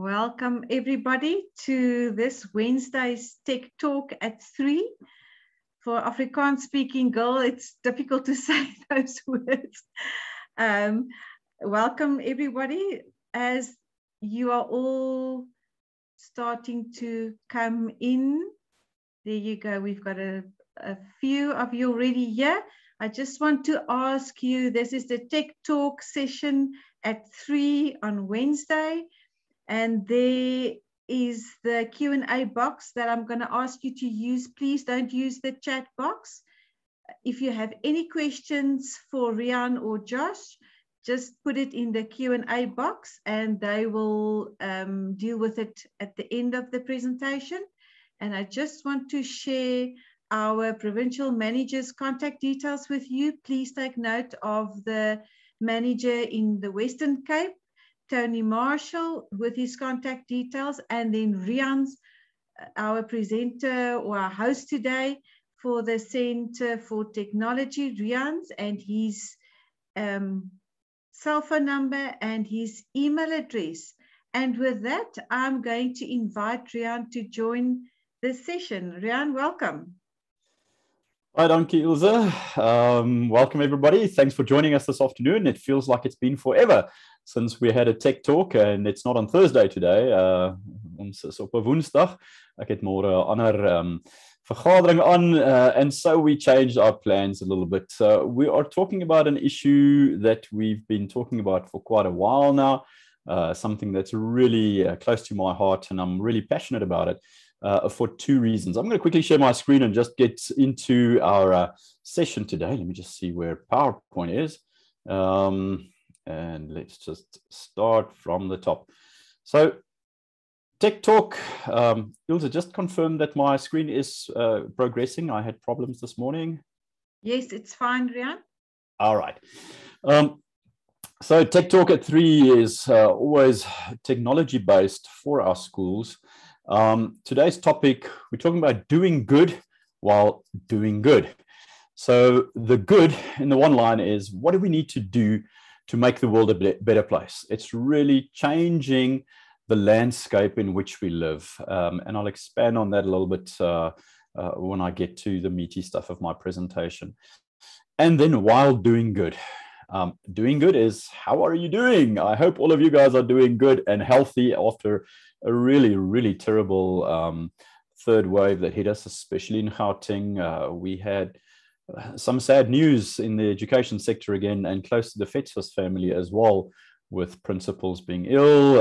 Welcome everybody to this Wednesday's Tech Talk at 3. For Afrikaans speaking girl, it's difficult to say those words. Welcome everybody as you are all starting to come in. There you go. We've got a few of you already here. I just want to ask you, this is the Tech Talk session at 3 on Wednesday. And there is the Q&A box that I'm going to ask you to use. Please don't use the chat box. If you have any questions for Riaan or Josh, just put it in the Q&A box and they will deal with it at the end of the presentation. And I just want to share our provincial manager's contact details with you. Please take note of the manager in the Western Cape, Tony Marshall, with his contact details, and then Riaan's our presenter or our host today for the Center for Technology, Riaan's, and his cell phone number and his email address. And with that, I'm going to invite Riaan to join the session. Riaan, welcome. Hi, dankie Ilse. Welcome everybody. Thanks for joining us this afternoon. It feels like it's been forever since we had a tech talk, and it's not on Thursday today. Ons is op 'n Woensdag. Ek het môre 'n ander vergadering aan, and so we changed our plans a little bit. We are talking about an issue that we've been talking about for quite a while now, something that's really close to my heart, and I'm really passionate about it. For two reasons. I'm going to quickly share my screen and just get into our session today. Let me just see where PowerPoint is. And let's just start from the top. So Tech Talk, Ilse, just confirm that my screen is progressing. I had problems this morning. Yes, it's fine, Riaan. All right. So Tech Talk at 3 is always technology-based for our schools. Today's topic, we're talking about doing good while doing good. So the good in the one line is, what do we need to do to make the world a better place? It's really changing the landscape in which we live. And I'll expand on that a little bit when I get to the meaty stuff of my presentation. And then while doing good. Doing good is, how are you doing? I hope all of you guys are doing good and healthy after a really, really terrible third wave that hit us, especially in Gauteng. We had some sad news in the education sector again, and close to the FEDSAS family as well, with principals being ill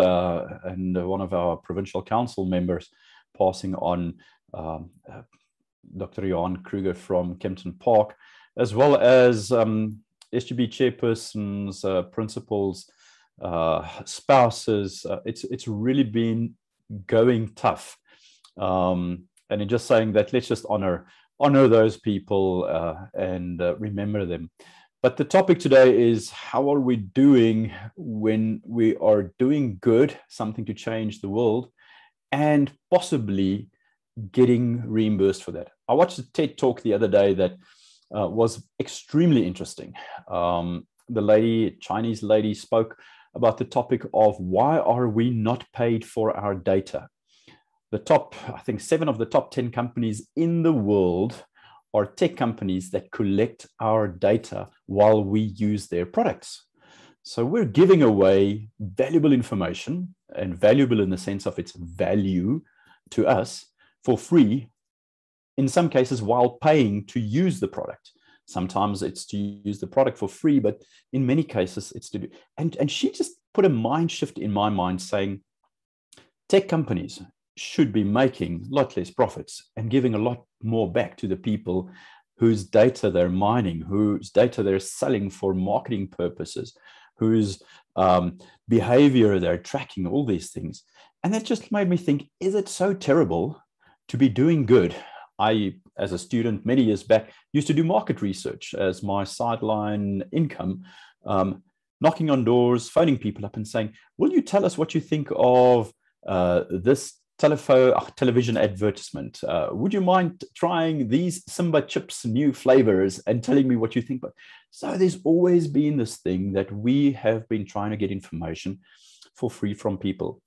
and one of our provincial council members passing on, Dr. Riaan from Kempton Park, as well as SGB chairpersons, principals, spouses. It's really been going tough, and in just saying that, let's just honor those people and remember them. But the topic today is, how are we doing when we are doing good, something to change the world, and possibly getting reimbursed for that. I watched a TED talk the other day that was extremely interesting. The lady, Chinese lady, spoke about the topic of, why are we not paid for our data? The top, I think 7 of the top 10 companies in the world are tech companies that collect our data while we use their products. So we're giving away valuable information, and valuable in the sense of its value to us, for free, in some cases while paying to use the product. Sometimes it's to use the product for free, but in many cases it's to do. And she just put a mind shift in my mind, saying tech companies should be making a lot less profits and giving a lot more back to the people whose data they're mining, whose data they're selling for marketing purposes, whose behavior they're tracking, all these things. And that just made me think, is it so terrible to be doing good? I, as a student many years back, used to do market research as my sideline income, knocking on doors, phoning people up and saying, will you tell us what you think of this television advertisement? Would you mind trying these Simba chips new flavors and telling me what you think? But so there's always been this thing that we have been trying to get information for free from people.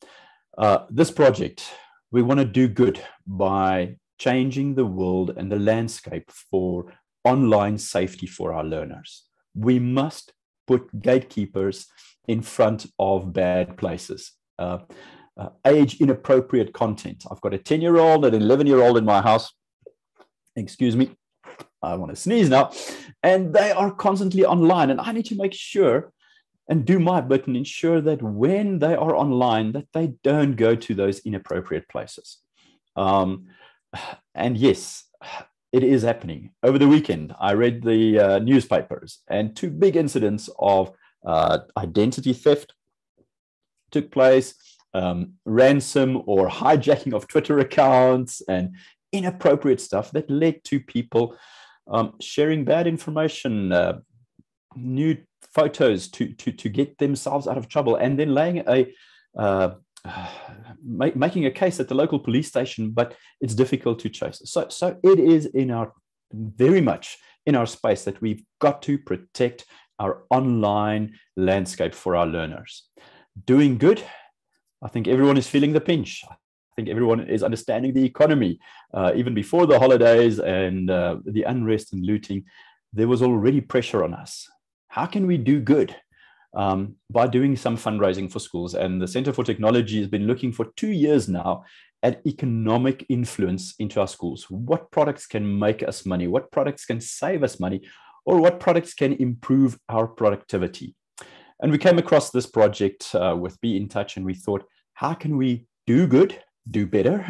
This project, we want to do good by changing the world and the landscape for online safety for our learners. We must put gatekeepers in front of bad places. Age inappropriate content. I've got a 10-year-old and an 11-year-old in my house. Excuse me, I want to sneeze now. And they are constantly online, and I need to make sure and do my bit and ensure that when they are online, that they don't go to those inappropriate places. And yes, it is happening. Over the weekend, I read the newspapers, and 2 big incidents of identity theft took place, ransom or hijacking of Twitter accounts, and inappropriate stuff that led to people sharing bad information, new photos to get themselves out of trouble, and then laying making a case at the local police station, but it's difficult to chase. So it is very much in our space that we've got to protect our online landscape for our learners. Doing good, I think everyone is feeling the pinch. I think everyone is understanding the economy. Even before the holidays and the unrest and looting, there was already pressure on us. How can we do good? By doing some fundraising for schools. And the Center for Technology has been looking for 2 years now at economic influence into our schools. What products can make us money? What products can save us money? Or what products can improve our productivity? And we came across this project with Be in Touch, and we thought, how can we do good, do better,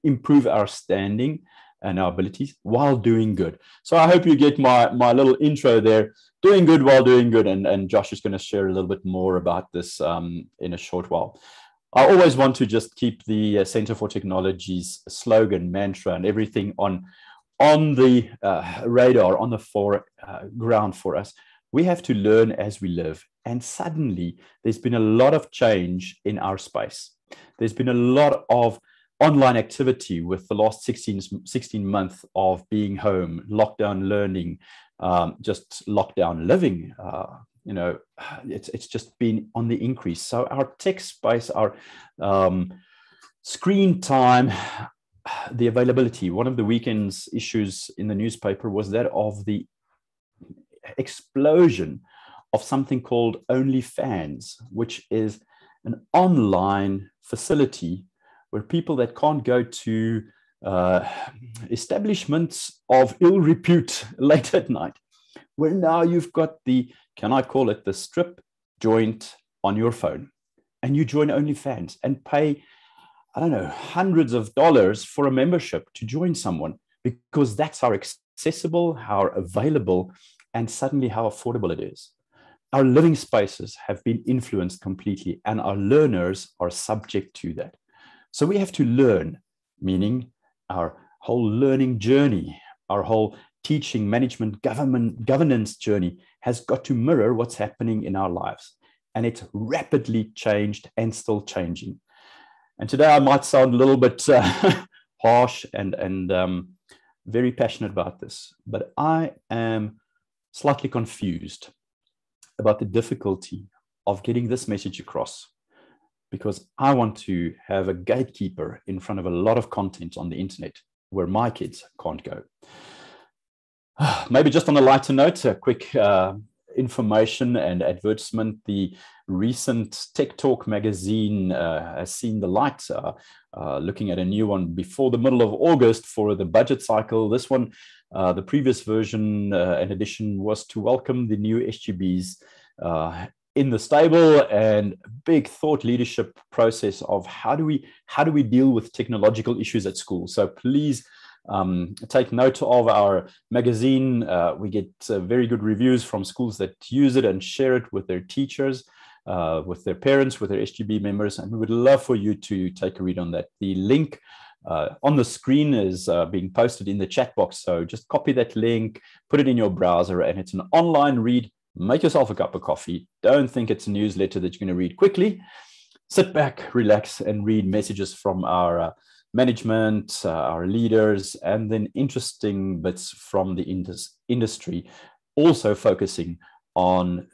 improve our standing and our abilities while doing good? So I hope you get my little intro there, doing good while doing good. And Josh is going to share a little bit more about this in a short while. I always want to just keep the Center for Technology's slogan, mantra, and everything on the radar, on the foreground for us. We have to learn as we live. And suddenly, there's been a lot of change in our space. There's been a lot of online activity with the last 16 months of being home, lockdown learning, just lockdown living. It's just been on the increase. So our tech space, our screen time, the availability. One of the weekend's issues in the newspaper was that of the explosion of something called OnlyFans, which is an online facility where people that can't go to establishments of ill repute late at night, where now you've got can I call it the strip joint on your phone, and you join OnlyFans and pay, I don't know, hundreds of dollars for a membership to join someone, because that's how accessible, how available, and suddenly how affordable it is. Our living spaces have been influenced completely, and our learners are subject to that. So we have to learn, meaning our whole learning journey, our whole teaching, management, governance journey has got to mirror what's happening in our lives. And it's rapidly changed and still changing. And today I might sound a little bit harsh and very passionate about this, but I am slightly confused about the difficulty of getting this message across, because I want to have a gatekeeper in front of a lot of content on the internet where my kids can't go. Maybe just on a lighter note, a quick information and advertisement. The recent Tech Talk magazine has seen the light, looking at a new one before the middle of August for the budget cycle. This one, the previous version and edition, was to welcome the new SGBs in the stable, and big thought leadership process of how do we deal with technological issues at school. So please take note of our magazine. We get very good reviews from schools that use it and share it with their teachers, with their parents, with their SGB members, and we would love for you to take a read on that. The link on the screen is being posted in the chat box, so just copy that link, put it in your browser, and it's an online read. Make yourself a cup of coffee. Don't think it's a newsletter that you're going to read quickly. Sit back, relax, and read messages from our management, our leaders, and then interesting bits from the industry, also focusing on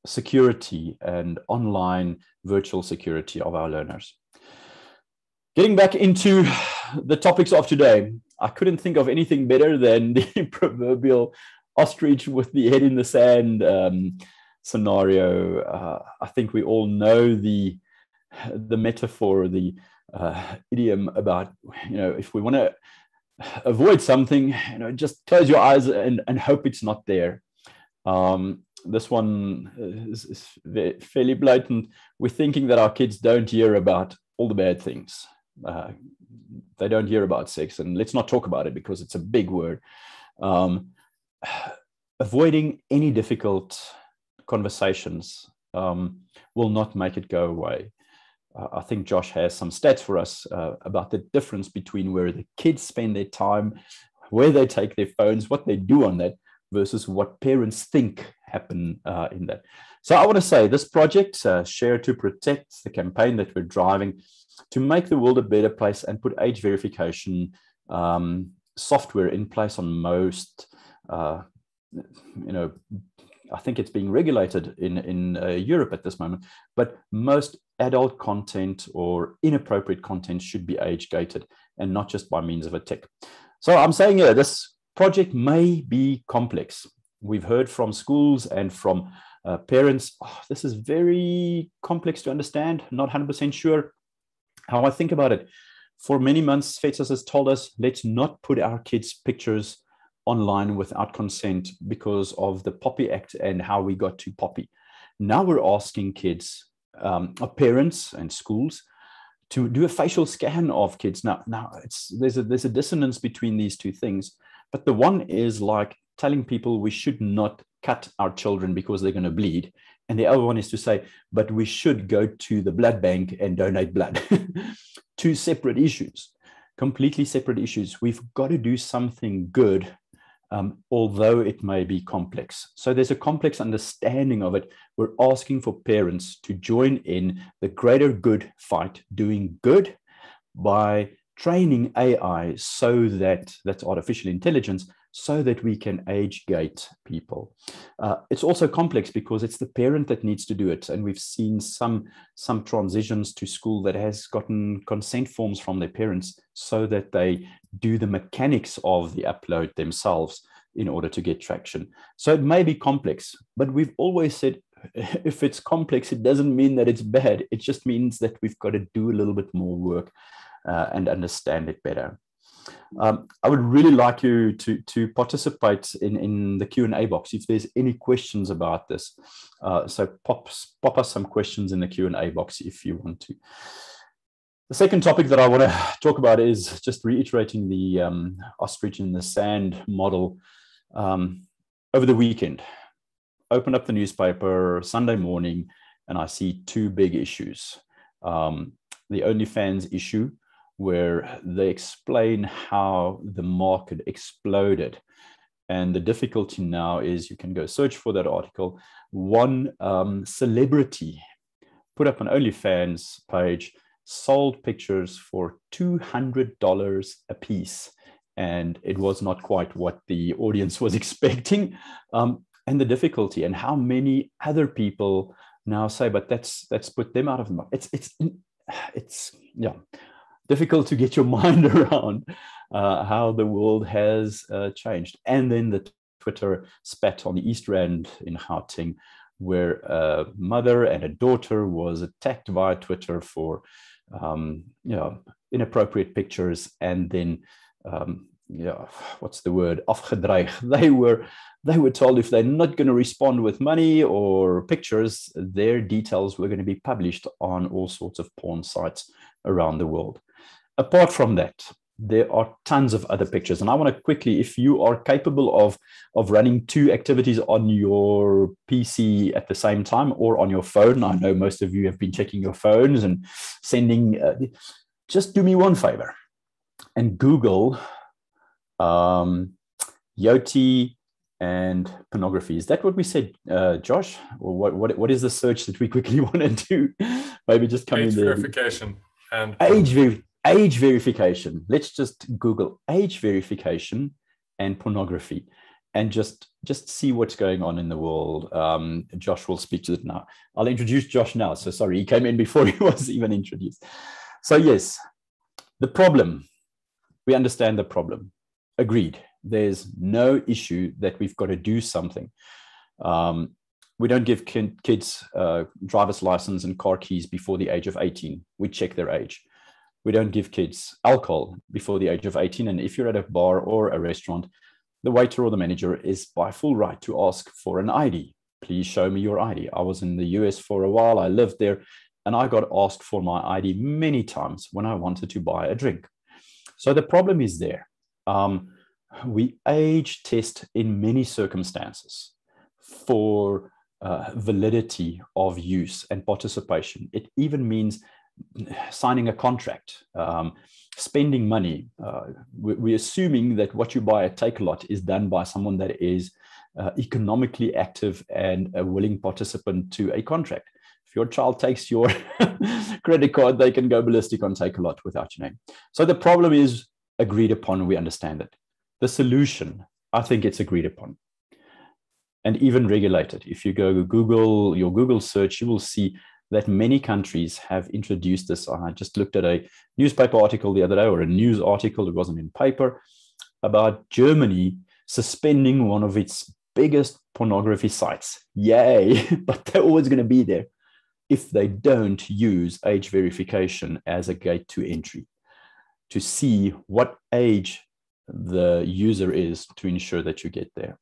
security and online virtual security of our learners. Getting back into the topics of today, I couldn't think of anything better than the proverbial ostrich with the head in the sand scenario. I think we all know the metaphor, the idiom about, if we want to avoid something, just close your eyes and hope it's not there. This one is fairly blatant. We're thinking that our kids don't hear about all the bad things. They don't hear about sex, and let's not talk about it because it's a big word. Avoiding any difficult conversations will not make it go away. I think Josh has some stats for us about the difference between where the kids spend their time, where they take their phones, what they do on that, versus what parents think happen in that. So I want to say this project, Share to Protect, the campaign that we're driving to make the world a better place and put age verification software in place on most, I think it's being regulated in Europe at this moment, but most adult content or inappropriate content should be age gated and not just by means of a tick. So I'm saying here, this project may be complex. We've heard from schools and from parents, this is very complex to understand, not 100% sure how I think about it. For many months, FEDSAS has told us, let's not put our kids' pictures online without consent because of the Poppy Act and how we got to Poppy. Now we're asking kids, parents and schools, to do a facial scan of kids. Now there's a dissonance between these two things, but the one is like telling people we should not cut our children because they're going to bleed. And the other one is to say, but we should go to the blood bank and donate blood. Two separate issues, completely separate issues. We've got to do something good, although it may be complex. So there's a complex understanding of it. We're asking for parents to join in the greater good fight, doing good by training AI so that's artificial intelligence, so that we can age gate people. It's also complex because it's the parent that needs to do it. And we've seen some transitions to school that has gotten consent forms from their parents so that they do the mechanics of the upload themselves in order to get traction. So it may be complex, but we've always said, if it's complex, it doesn't mean that it's bad. It just means that we've got to do a little bit more work and understand it better. I would really like you to participate in the Q&A box if there's any questions about this. So pop us some questions in the Q&A box if you want to. The second topic that I want to talk about is just reiterating the ostrich in the sand model. Over the weekend, opened up the newspaper Sunday morning, and I see two big issues. The OnlyFans issue, where they explain how the market exploded. And the difficulty now is you can go search for that article. One celebrity put up an OnlyFans page, sold pictures for $200 a piece. And it was not quite what the audience was expecting. And the difficulty and how many other people now say, but that's put them out of the market. It's difficult to get your mind around how the world has changed. And then the Twitter spat on the East Rand in Gauteng, where a mother and a daughter was attacked via Twitter for inappropriate pictures, and then what's the word? Afgedreig. They were told if they're not going to respond with money or pictures, their details were going to be published on all sorts of porn sites around the world. Apart from that, there are tons of other pictures. And I want to quickly, if you are capable of running two activities on your PC at the same time or on your phone, I know most of you have been checking your phones and sending, just do me one favor and Google Yoti and pornography. Is that what we said, Josh? Or what is the search that we quickly want to do? Maybe just come in there. Age verification and age verification. Let's just Google age verification and pornography, and just see what's going on in the world. Josh will speak to it now. I'll introduce Josh now. So sorry, he came in before he was even introduced. So yes, The problem, we understand the problem. Agreed. There's no issue that we've got to do something. We don't give kids driver's license and car keys before the age of 18. We check their age. We don't give kids alcohol before the age of 18. And if you're at a bar or a restaurant, the waiter or the manager is by full right to ask for an ID. Please show me your ID. I was in the US for a while. I lived there, and I got asked for my ID many times when I wanted to buy a drink. So the problem is there. We age test in many circumstances for validity of use and participation. It even means signing a contract, spending money. We're assuming that what you buy at Takealot is done by someone that is economically active and a willing participant to a contract. If your child takes your credit card, they can go ballistic on Takealot without your name. So the problem is agreed upon. We understand it. The solution, I think it's agreed upon and even regulated. If you go to Google, your Google search, you will see that many countries have introduced this. I just looked at a newspaper article the other day, or a news article, it wasn't in paper, about Germany suspending one of its biggest pornography sites. Yay, but they're always going to be there if they don't use age verification as a gate to entry to see what age the user is to ensure that you get there.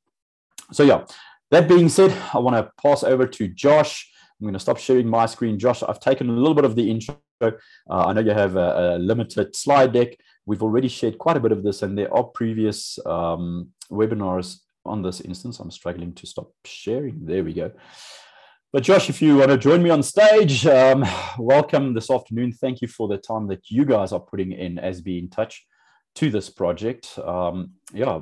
So yeah, that being said, I want to pass over to Josh. I'm going to stop sharing my screen. Josh, I've taken a little bit of the intro. I know you have a limited slide deck. We've already shared quite a bit of this, and there are previous webinars on this instance. I'm struggling to stop sharing. There we go. But Josh, if you want to join me on stage, welcome this afternoon. Thank you for the time that you guys are putting in as Be in Touch to this project. Yeah,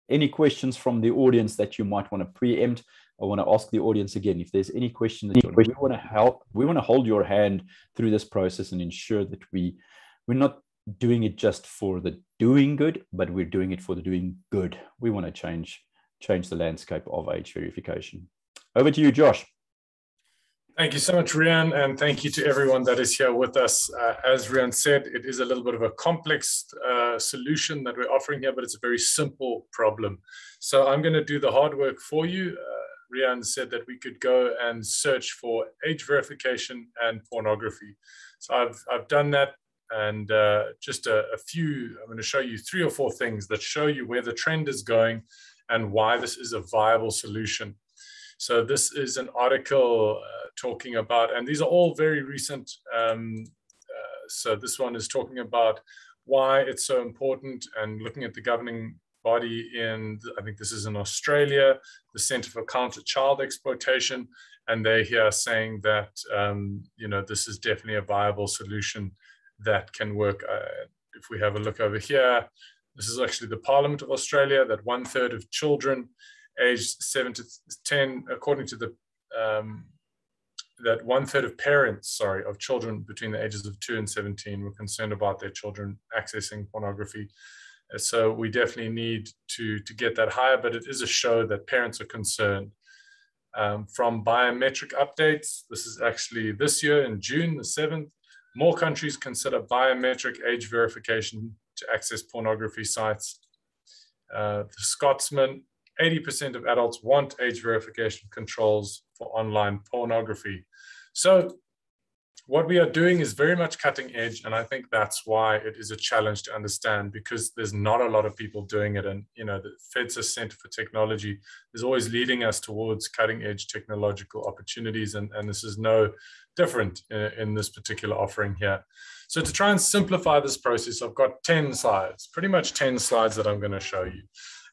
any questions from the audience that you might want to preempt? I want to ask the audience again, if there's any question that we want to help, we want to hold your hand through this process and ensure that we're not doing it just for the doing good, but we're doing it for the doing good. We want to change the landscape of age verification. Over to you, Josh. Thank you so much, Riaan, and thank you to everyone that is here with us. As Riaan said, it is a little bit of a complex solution that we're offering here, but it's a very simple problem. So I'm going to do the hard work for you. Riaan said that we could go and search for age verification and pornography. So I've done that, and just a few, I'm going to show you 3 or 4 things that show you where the trend is going and why this is a viable solution. So this is an article talking about, and these are all very recent. So this one is talking about why it's so important and looking at the governing body in, I think this is in Australia, the Centre for Counter Child Exploitation, and they're here saying that, you know, this is definitely a viable solution that can work. If we have a look over here, this is actually the Parliament of Australia, that 1/3 of children aged 7 to 10, according to the, that 1/3 of parents, sorry, of children between the ages of 2 and 17 were concerned about their children accessing pornography. So we definitely need to get that higher, but it is a show that parents are concerned. From biometric updates, this is actually this year in June the 7th, more countries consider biometric age verification to access pornography sites. The Scotsman, 80% of adults want age verification controls for online pornography. So what we are doing is very much cutting edge, and I think that's why it is a challenge to understand, because there's not a lot of people doing it. And you know, the FEDSAS Center for Technology is always leading us towards cutting edge technological opportunities, and this is no different in this particular offering here. So to try and simplify this process, I've got 10 slides, pretty much 10 slides that I'm going to show you.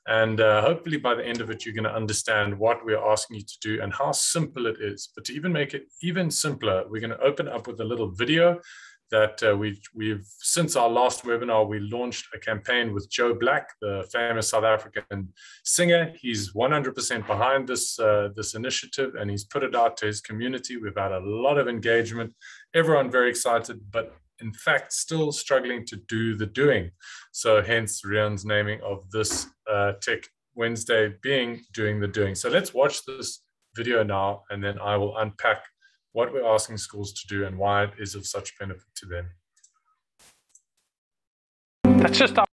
And hopefully by the end of it, you're going to understand what we're asking you to do and how simple it is. But to even make it even simpler, we're going to open up with a little video that we've since our last webinar, we launched a campaign with Joe Black, the famous South African singer. He's 100% behind this, this initiative, and he's put it out to his community. We've had a lot of engagement, everyone very excited, but in fact, still struggling to do the doing. So hence Riaan's naming of this Tech Wednesday being Doing the Doing. So let's watch this video now, and then I will unpack what we're asking schools to do and why it is of such benefit to them. That's just our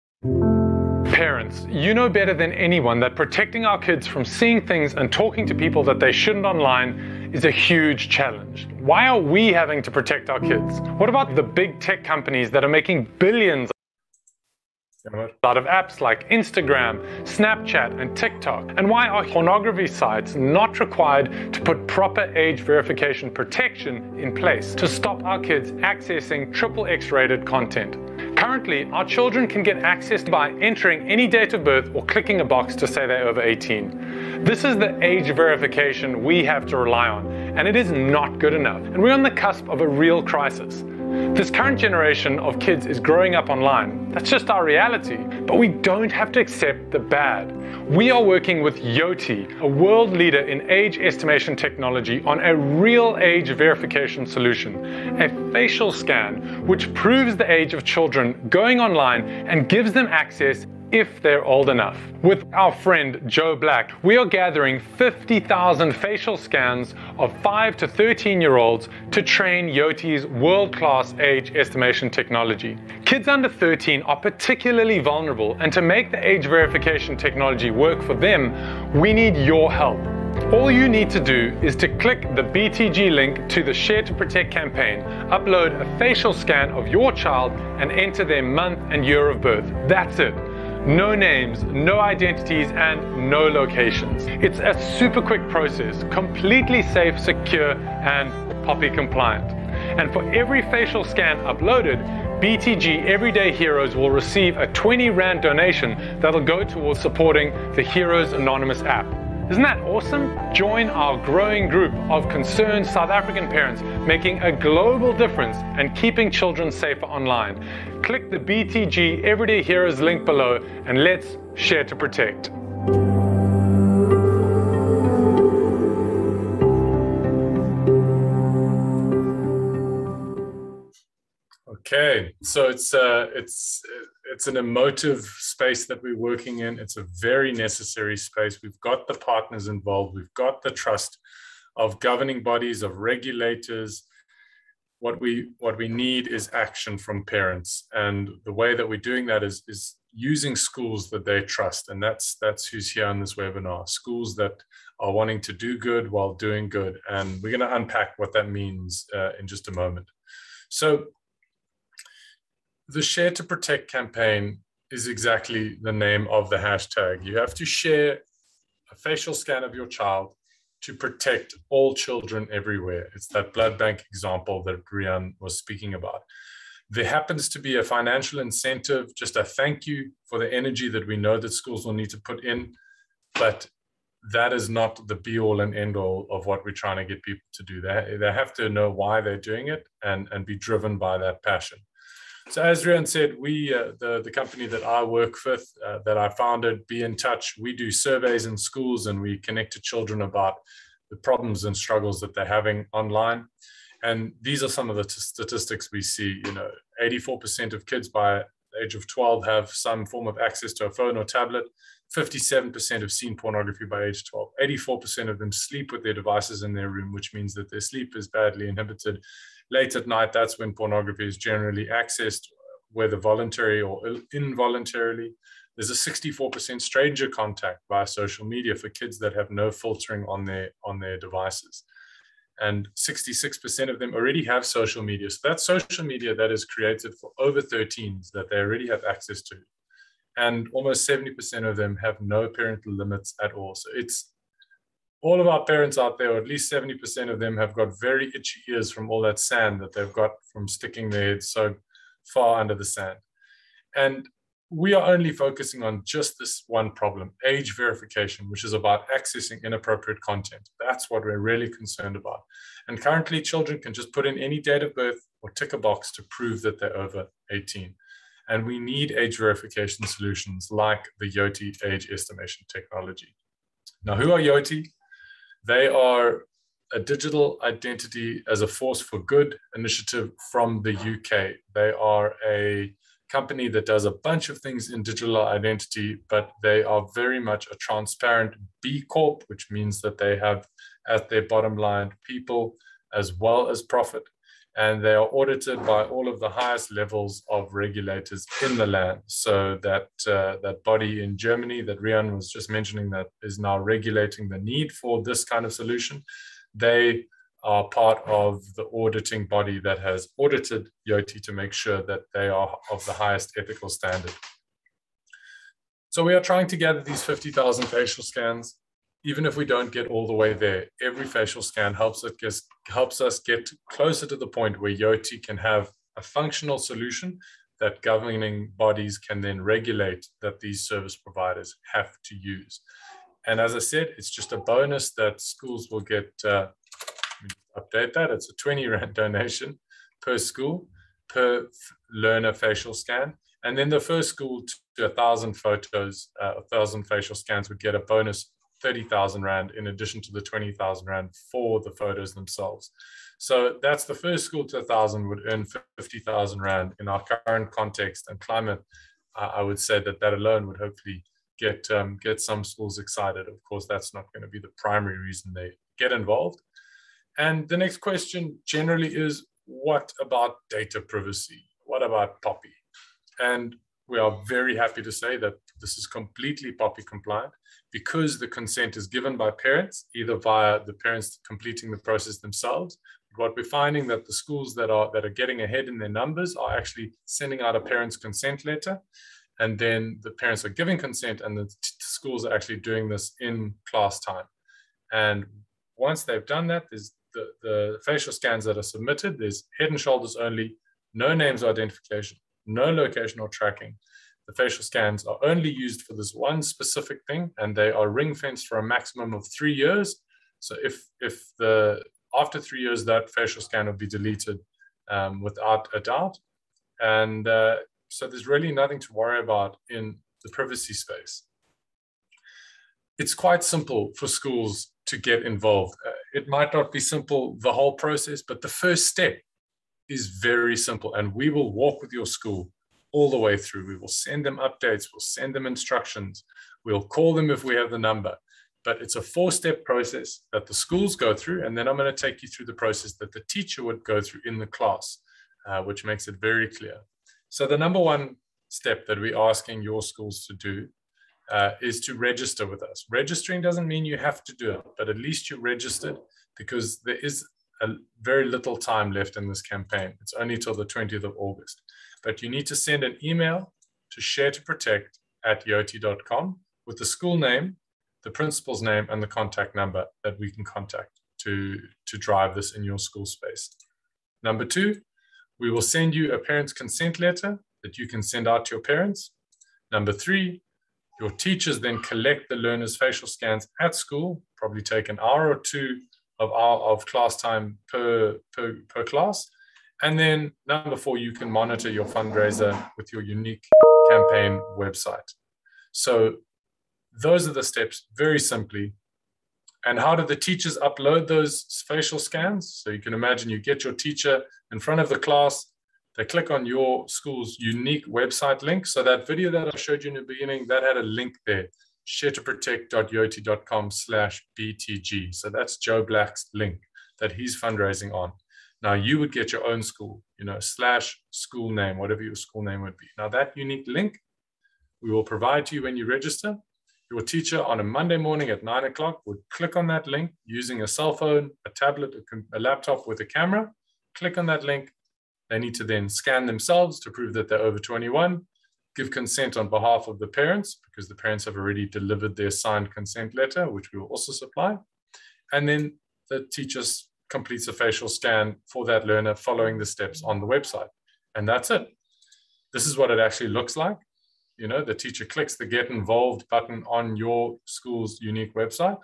parents. You know better than anyone that protecting our kids from seeing things and talking to people that they shouldn't online is a huge challenge. Why are we having to protect our kids? What about the big tech companies that are making billions out of apps like Instagram, Snapchat, and TikTok? And why are pornography sites not required to put proper age verification protection in place to stop our kids accessing XXX rated content? Currently, our children can get access by entering any date of birth or clicking a box to say they're over 18. This is the age verification we have to rely on, and it is not good enough. And we're on the cusp of a real crisis. This current generation of kids is growing up online. That's just our reality. But we don't have to accept the bad. We are working with Yoti, a world leader in age estimation technology, on a real age verification solution, a facial scan which proves the age of children going online and gives them access if they're old enough. With our friend Joe Black, we are gathering 50,000 facial scans of 5 to 13-year-olds to train Yoti's world-class age estimation technology. Kids under 13 are particularly vulnerable, and to make the age verification technology work for them, we need your help. All you need to do is to click the BTG link to the Share to Protect campaign, upload a facial scan of your child, and enter their month and year of birth. That's it. No names, no identities, and no locations. It's a super quick process, completely safe, secure, and POPI compliant. And for every facial scan uploaded, BTG Everyday Heroes will receive a 20 Rand donation that'll go towards supporting the Heroes Anonymous app. Isn't that awesome? Join our growing group of concerned South African parents making a global difference and keeping children safer online. Click the BTG Everyday Heroes link below and let's share to protect. Okay, so it's an emotive space that we're working in. It's a very necessary space. We've got the partners involved. We've got the trust of governing bodies, of regulators. What we need is action from parents, and the way that we're doing that is using schools that they trust, and that's who's here on this webinar. Schools that are wanting to do good while doing good, and we're going to unpack what that means in just a moment. So the Share to Protect campaign is exactly the name of the hashtag. You have to share a facial scan of your child to protect all children everywhere. It's that blood bank example that Riaan was speaking about. There happens to be a financial incentive, just a thank you for the energy that we know that schools will need to put in, but that is not the be all and end all of what we're trying to get people to do. They have to know why they're doing it and be driven by that passion. So as Riaan said, we, the company that I work with, that I founded, Be in Touch, we do surveys in schools and we connect to children about the problems and struggles that they're having online. And these are some of the statistics we see. 84% of kids by the age of 12 have some form of access to a phone or tablet. 57% have seen pornography by age 12. 84% of them sleep with their devices in their room, which means that their sleep is badly inhibited. Late at night, that's when pornography is generally accessed, whether voluntary or involuntarily. There's a 64% stranger contact via social media for kids that have no filtering on their devices. And 66% of them already have social media. So that's social media that is created for over 13s that they already have access to. And almost 70% of them have no parental limits at all. So it's all of our parents out there, or at least 70% of them, have got very itchy ears from all that sand that they've got from sticking their heads so far under the sand. And we are only focusing on just this one problem, age verification, which is about accessing inappropriate content. That's what we're really concerned about. And currently, children can just put in any date of birth or tick a box to prove that they're over 18. And we need age verification solutions like the Yoti age estimation technology. Now, who are Yoti? They are a digital identity as a force for good initiative from the UK. They are a company that does a bunch of things in digital identity, but they are very much a transparent B Corp, which means that they have at their bottom line people as well as profit. and they are audited by all of the highest levels of regulators in the land. So that that body in Germany that Riaan was just mentioning that is now regulating the need for this kind of solution, they are part of the auditing body that has audited Yoti to make sure that they are of the highest ethical standard. So we are trying to gather these 50,000 facial scans. Even if we don't get all the way there, every facial scan helps us get closer to the point where Yoti can have a functional solution that governing bodies can then regulate that these service providers have to use. And as I said, it's just a bonus that schools will get, update that, it's a 20 Rand donation per school, per learner facial scan. And then the first school to 1,000 photos, 1,000 facial scans would get a bonus 30,000 Rand in addition to the 20,000 Rand for the photos themselves. So that's the first school to 1,000 would earn 50,000 Rand. In our current context and climate, I would say that that alone would hopefully get some schools excited. Of course, that's not going to be the primary reason they get involved. And the next question generally is, what about data privacy? What about POPI? And we are very happy to say that this is completely POPI compliant because the consent is given by parents, either via the parents completing the process themselves. What we're finding that the schools that are getting ahead in their numbers are actually sending out a parent's consent letter, and then the parents are giving consent, and the schools are actually doing this in class time. And once they've done that, there's the facial scans that are submitted. There's head and shoulders only, no names or identification, no location or tracking. The facial scans are only used for this one specific thing, and they are ring fenced for a maximum of 3 years. So if after 3 years, that facial scan will be deleted without a doubt. And so there's really nothing to worry about in the privacy space. It's quite simple for schools to get involved. It might not be simple, the whole process, but the first step is very simple, and we will walk with your school all the way through. We will send them updates, we'll send them instructions, we'll call them if we have the number. But it's a 4-step process that the schools go through, and then I'm going to take you through the process that the teacher would go through in the class, which makes it very clear. So the number one step that we're asking your schools to do is to register with us. Registering doesn't mean you have to do it, but at least you're registered, because there is a very little time left in this campaign. It's only till the 20th of August. But you need to send an email to sharetoprotect@yoti.com with the school name, the principal's name, and the contact number that we can contact to drive this in your school space. Number 2, we will send you a parent's consent letter that you can send out to your parents. Number 3, your teachers then collect the learners' facial scans at school, probably take an hour or 2 of class time per class. And then number 4, you can monitor your fundraiser with your unique campaign website. So those are the steps, very simply. And how do the teachers upload those facial scans? So you can imagine you get your teacher in front of the class, they click on your school's unique website link. So that video that I showed you in the beginning, that had a link there, sharetoprotect.yoti.com/BTG. So that's Joe Black's link that he's fundraising on. Now you would get your own school, /school name, whatever your school name would be. Now that unique link we will provide to you when you register. Your teacher on a Monday morning at 9 o'clock would click on that link using a cell phone, a tablet, a laptop with a camera, click on that link. They need to then scan themselves to prove that they're over 21, give consent on behalf of the parents, because the parents have already delivered their signed consent letter, which we will also supply. And then the teacher completes a facial scan for that learner following the steps on the website. And that's it. This is what it actually looks like. The teacher clicks the Get Involved button on your school's unique website,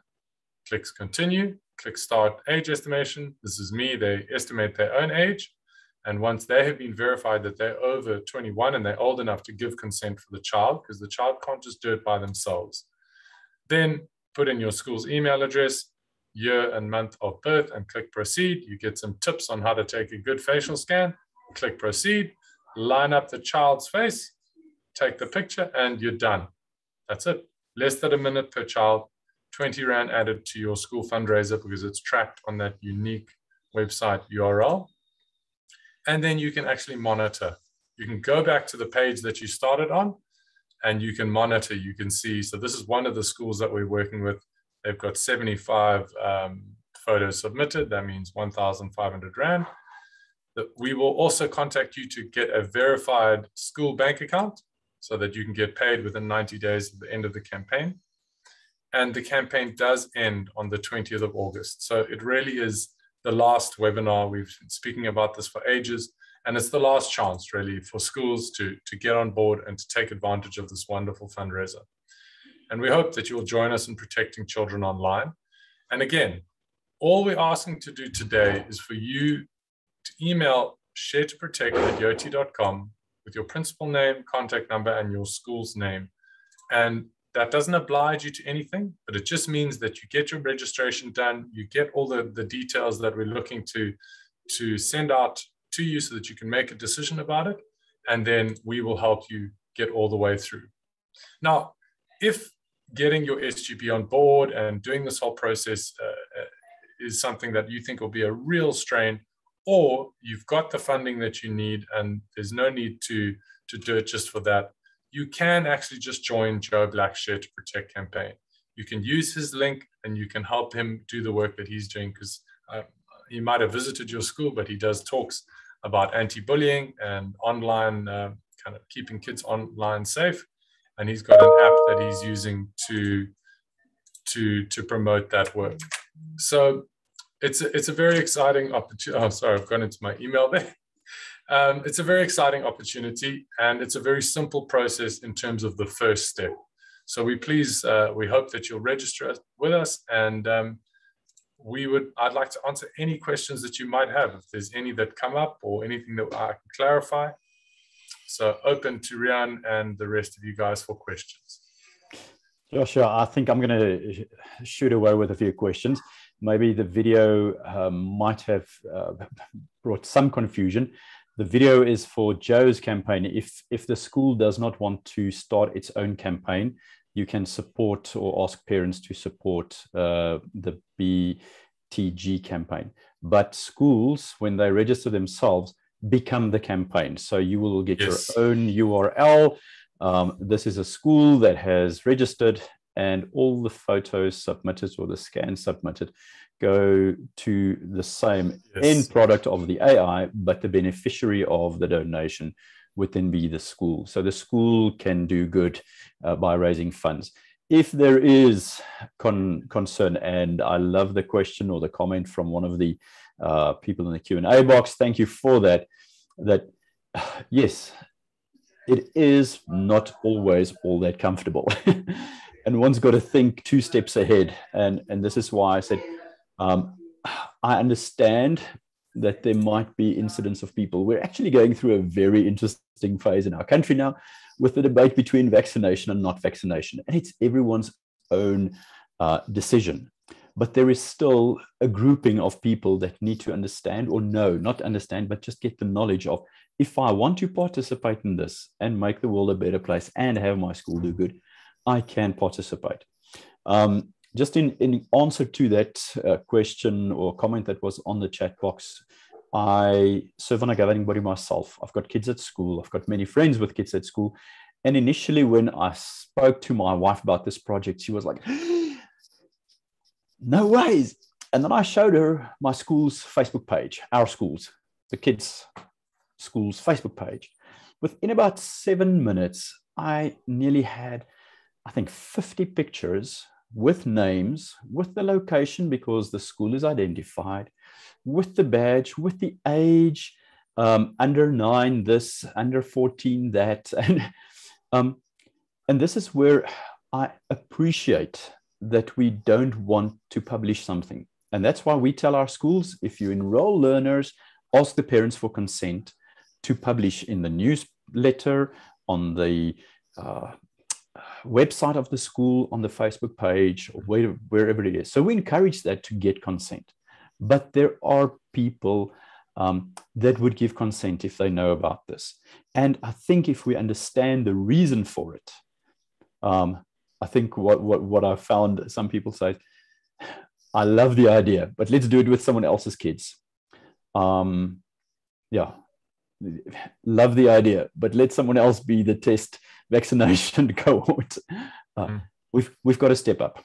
clicks Continue, clicks Start Age Estimation. This is me. They estimate their own age. And once they have been verified that they're over 21 and they're old enough to give consent for the child, because the child can't just do it by themselves, then put in your school's email address, year and month of birth, and click Proceed. You get some tips on how to take a good facial scan. Click Proceed, line up the child's face, take the picture, and you're done. That's it. Less than a minute per child, 20 Rand added to your school fundraiser because it's tracked on that unique website URL. and then you can actually monitor. You can go back to the page that you started on, and you can monitor. You can see, so this is one of the schools that we're working with. They've got 75 photos submitted. That means 1,500 Rand. We will also contact you to get a verified school bank account so that you can get paid within 90 days at the end of the campaign. And the campaign does end on the 20th of August. So it really is the last webinar. We've been speaking about this for ages, and it's the last chance really for schools to get on board and to take advantage of this wonderful fundraiser. And we hope that you'll join us in protecting children online. And again, all we're asking to do today is for you to email sharetoprotect@yoti.com with your principal name, contact number, and your school's name. And that doesn't oblige you to anything, but it just means that you get your registration done, you get all the details that we're looking to send out to you so that you can make a decision about it, and then we will help you get all the way through. Now, if getting your SGP on board and doing this whole process is something that you think will be a real strain, or you've got the funding that you need and there's no need to do it just for that, you can actually just join Joe Black's Share to Protect campaign. You can use his link and you can help him do the work that he's doing, because he might have visited your school, but he does talks about anti-bullying and online, kind of keeping kids online safe. And he's got an app that he's using to promote that work. So it's a very exciting opportunity. Oh, sorry, I've gone into my email there. It's a very exciting opportunity, and it's a very simple process in terms of the first step. So we hope that you'll register with us, and I'd like to answer any questions that you might have, if there's any that come up or anything that I can clarify. So open to Riaan and the rest of you guys for questions. Joshua, I think I'm going to shoot away with a few questions. Maybe the video might have brought some confusion. The video is for Joe's campaign. If the school does not want to start its own campaign, you can support or ask parents to support the BTG campaign. But schools, when they register themselves, become the campaign. So you will get your own URL. This is a school that has registered, and all the photos submitted or the scans submitted go to the same end product of the AI, but the beneficiary of the donation would then be the school. So the school can do good by raising funds. If there is concern, and I love the question or the comment from one of the people in the Q&A box, thank you for that, yes, it is not always all that comfortable. And one's got to think 2 steps ahead. And this is why I said, I understand that there might be incidents of people. We're actually going through a very interesting phase in our country now with the debate between vaccination and not vaccination. And it's everyone's own decision. But there is still a grouping of people that need to understand, or no, not understand, but just get the knowledge of, if I want to participate in this and make the world a better place and have my school do good, I can participate. Just in answer to that question or comment that was on the chat box, I serve on a governing body myself. I've got kids at school. I've got many friends with kids at school. And initially, when I spoke to my wife about this project, she was like, no ways. And then I showed her my school's Facebook page, our school's, the kids' school's Facebook page. Within about 7 minutes, I nearly had, I think, 50 pictures with names, with the location, because the school is identified, with the badge, with the age, under 9 this, under 14 that. And this is where I appreciate that we don't want to publish something. And that's why we tell our schools, if you enroll learners, ask the parents for consent to publish in the newsletter, on the website of the school, on the Facebook page, or wherever it is. So we encourage that to get consent. But there are people that would give consent if they know about this. And I think if we understand the reason for it, I think what I found, some people say, I love the idea, but let's do it with someone else's kids. Yeah, love the idea, but let someone else be the test vaccination cohort. We've got to step up,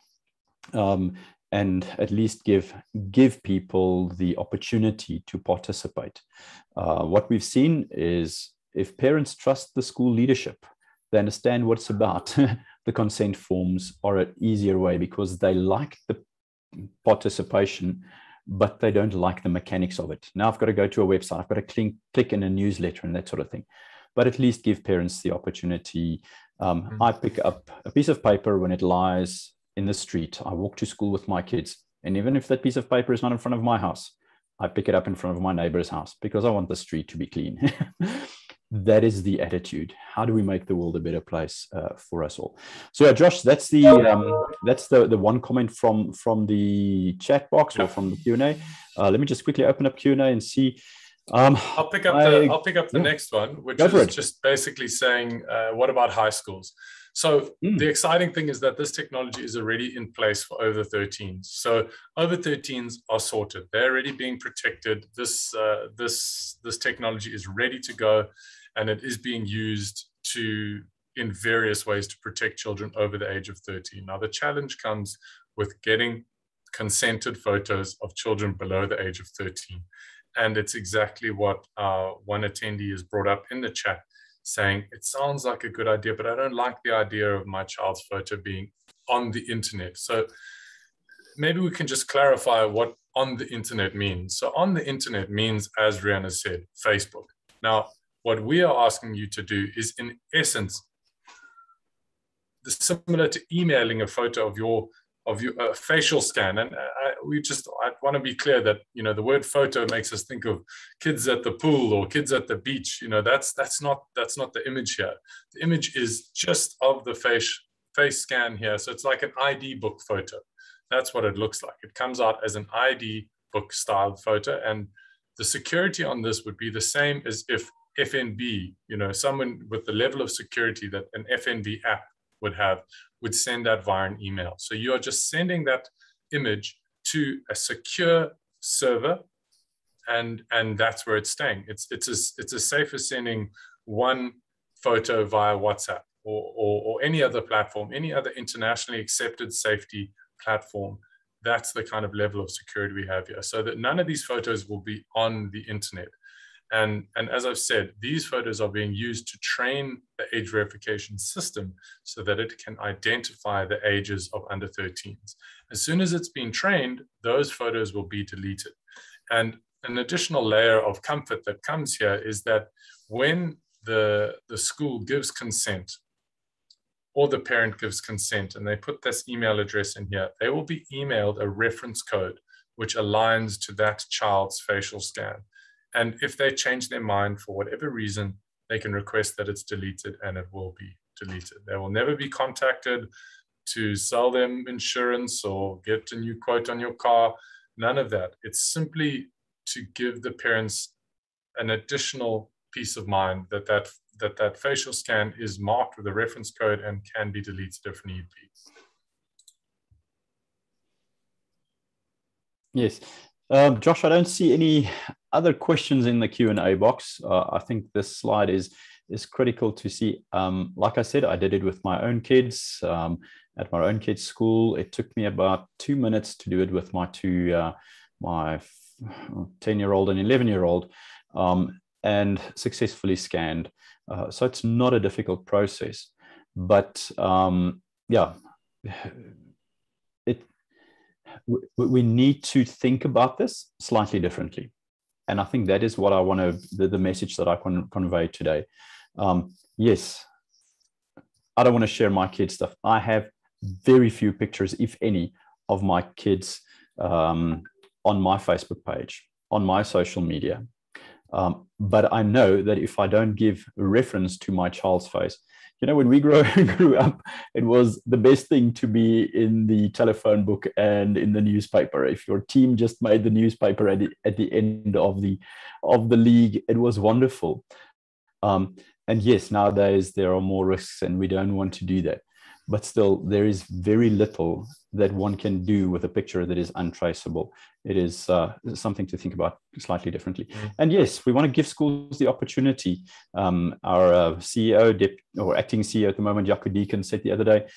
and at least give people the opportunity to participate. What we've seen is, if parents trust the school leadership, they understand what it's about. The consent forms are an easier way, because they like the participation, but they don't like the mechanics of it. Now I've got to go to a website, I've got to click in a newsletter and that sort of thing. But at least give parents the opportunity. I pick up a piece of paper when it lies in the street. I walk to school with my kids, and even if that piece of paper is not in front of my house, I pick it up in front of my neighbor's house, because I want the street to be clean. That is the attitude. How do we make the world a better place for us all? So, yeah, Josh, that's the one comment from the chat box or from the Q&A. Let me just quickly open up Q&A and see. I'll pick up the next one, which is just basically saying, what about high schools? So the exciting thing is that this technology is already in place for over 13s. So over 13s are sorted. They're already being protected. This technology is ready to go, and it is being used in various ways to protect children over the age of 13. Now, the challenge comes with getting consented photos of children below the age of 13. And it's exactly what one attendee has brought up in the chat, saying, it sounds like a good idea, but I don't like the idea of my child's photo being on the internet. So maybe we can just clarify what on the internet means. So on the internet means, as Riaan has said, Facebook. Now, what we are asking you to do is, in essence, similar to emailing a photo of your facial scan. And I want to be clear that, the word photo makes us think of kids at the pool or kids at the beach. That's not the image here. The image is just of the face scan here. So it's like an ID book photo. That's what it looks like. It comes out as an ID book styled photo. And the security on this would be the same as if FNB, someone with the level of security that an FNB app would send that via an email. So you are just sending that image to a secure server, and that's where it's staying. It's as safe as sending one photo via WhatsApp or any other platform, any other internationally accepted safety platform. That's the kind of level of security we have here, so that none of these photos will be on the internet. And as I've said, these photos are being used to train the age verification system so that it can identify the ages of under 13s. As soon as it's been trained, those photos will be deleted. And an additional layer of comfort that comes here is that when the school gives consent, or the parent gives consent, and they put this email address in here, they will be emailed a reference code which aligns to that child's facial scan. And if they change their mind for whatever reason, they can request that it's deleted, and it will be deleted. They will never be contacted to sell them insurance or get a new quote on your car. None of that. It's simply to give the parents an additional peace of mind that facial scan is marked with a reference code and can be deleted if need be. Yes. Josh, I don't see any other questions in the Q&A box. I think this slide is critical to see. Like I said, I did it with my own kids at my own kids' school. It took me about 2 minutes to do it with my my 10-year-old and 11-year-old, and successfully scanned. So it's not a difficult process, but yeah. We need to think about this slightly differently. And I think that is what I want to, the message that I can convey today. Yes, I don't want to share my kids' stuff. I have very few pictures, if any, of my kids on my Facebook page, on my social media. But I know that if I don't give reference to my child's face, when we grew up, it was the best thing to be in the telephone book and in the newspaper. If your team just made the newspaper at the end of the league, it was wonderful. And yes, nowadays there are more risks, and we don't want to do that. but still there is very little that one can do with a picture that is untraceable. It is something to think about slightly differently. And yes, we want to give schools the opportunity. Our CEO, or acting CEO at the moment, Jaco Deacon, said the other day,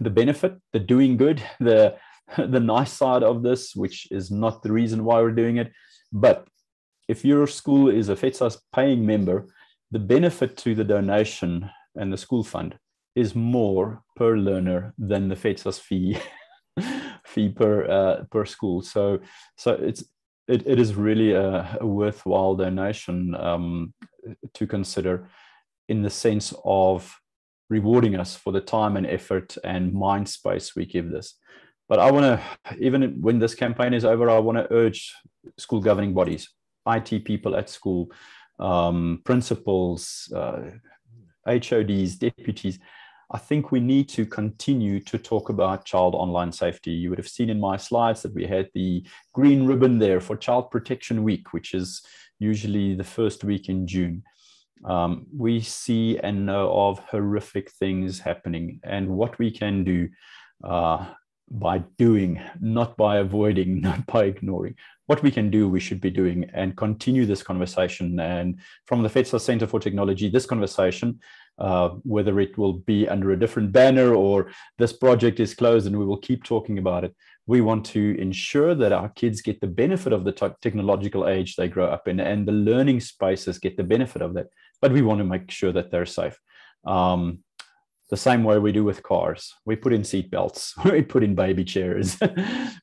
the benefit, the doing good, the nice side of this, which is not the reason why we're doing it. But if your school is a FEDSAS paying member, the benefit to the donation and the school fund is more per learner than the FEDSAS fee per school. So it is really a worthwhile donation to consider, in the sense of rewarding us for the time and effort and mind space we give this. But I want to, even when this campaign is over, I want to urge school governing bodies, IT people at school, principals, HODs, deputies. I think we need to continue to talk about child online safety. You would have seen in my slides that we had the green ribbon there for Child Protection Week, which is usually the first week in June. We see and know of horrific things happening, and what we can do by doing, not by avoiding, not by ignoring. What we can do, we should be doing, and continue this conversation. And from the FEDSAS Center for Technology, this conversation, whether it will be under a different banner or this project is closed and we will keep talking about it, we want to ensure that our kids get the benefit of the technological age they grow up in, and the learning spaces get the benefit of that. But we want to make sure that they're safe. The same way we do with cars. We put in seat belts, we put in baby chairs.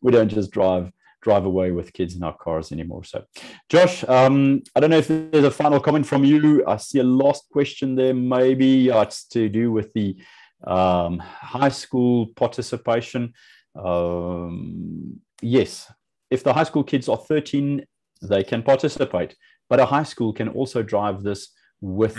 We don't just drive away with kids in our cars anymore. So, Josh, I don't know if there's a final comment from you. I see a last question there, maybe. It's to do with the high school participation. Yes, if the high school kids are 13, they can participate, but a high school can also drive this with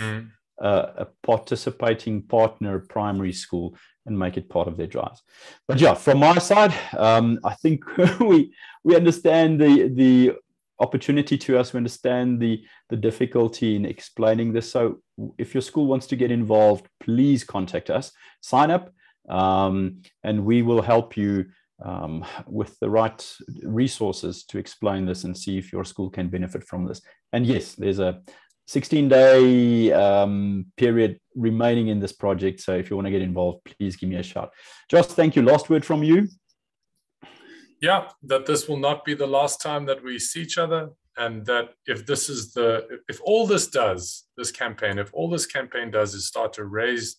a participating partner primary school and make it part of their drives. But yeah, from my side, I think we understand the opportunity to us. We understand the difficulty in explaining this. So if your school wants to get involved, please contact us, sign up, and we will help you with the right resources to explain this and see if your school can benefit from this. And yes, there's a 16-day period remaining in this project. So if you want to get involved, please give me a shout. Josh, thank you. Last word from you. Yeah, that this will not be the last time that we see each other, and that if all this campaign does is start to raise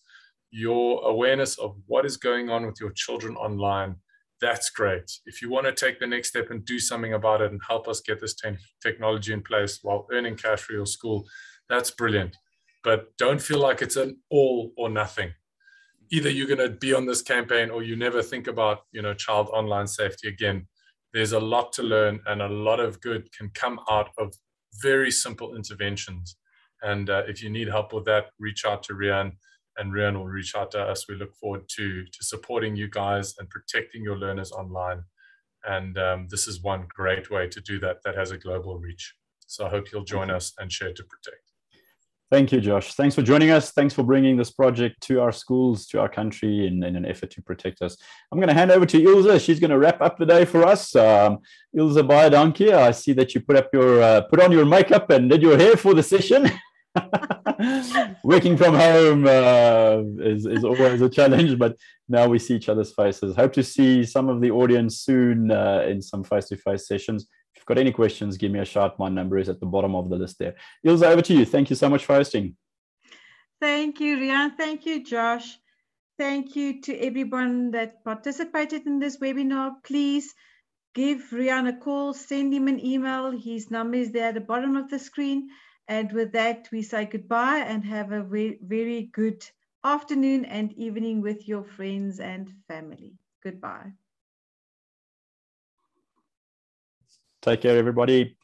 your awareness of what is going on with your children online, that's great. If you want to take the next step and do something about it and help us get this technology in place while earning cash for your school, that's brilliant. But don't feel like it's an all or nothing. Either you're going to be on this campaign or you never think about, child online safety again. There's a lot to learn, and a lot of good can come out of very simple interventions. And if you need help with that, reach out to Riaan, and Riaan will reach out to us. We look forward to supporting you guys and protecting your learners online. And this is one great way to do that has a global reach. So I hope you'll join us and share to protect. Thank you, Josh. Thanks for joining us. Thanks for bringing this project to our schools, to our country, in an effort to protect us. I'm going to hand over to Ilse. She's going to wrap up the day for us. Ilse, baie dankie. I see that you put on your makeup and did your hair for the session. Working from home is always a challenge, but now we see each other's faces. Hope to see some of the audience soon in some face-to-face sessions. If you've got any questions, give me a shout. My number is at the bottom of the list there. Ilse, over to you. Thank you so much for hosting. Thank you, Riaan. Thank you, Josh. Thank you to everyone that participated in this webinar. Please give Riaan a call, send him an email. His number is there at the bottom of the screen. And with that, we say goodbye and have a very good afternoon and evening with your friends and family. Goodbye. Take care, everybody.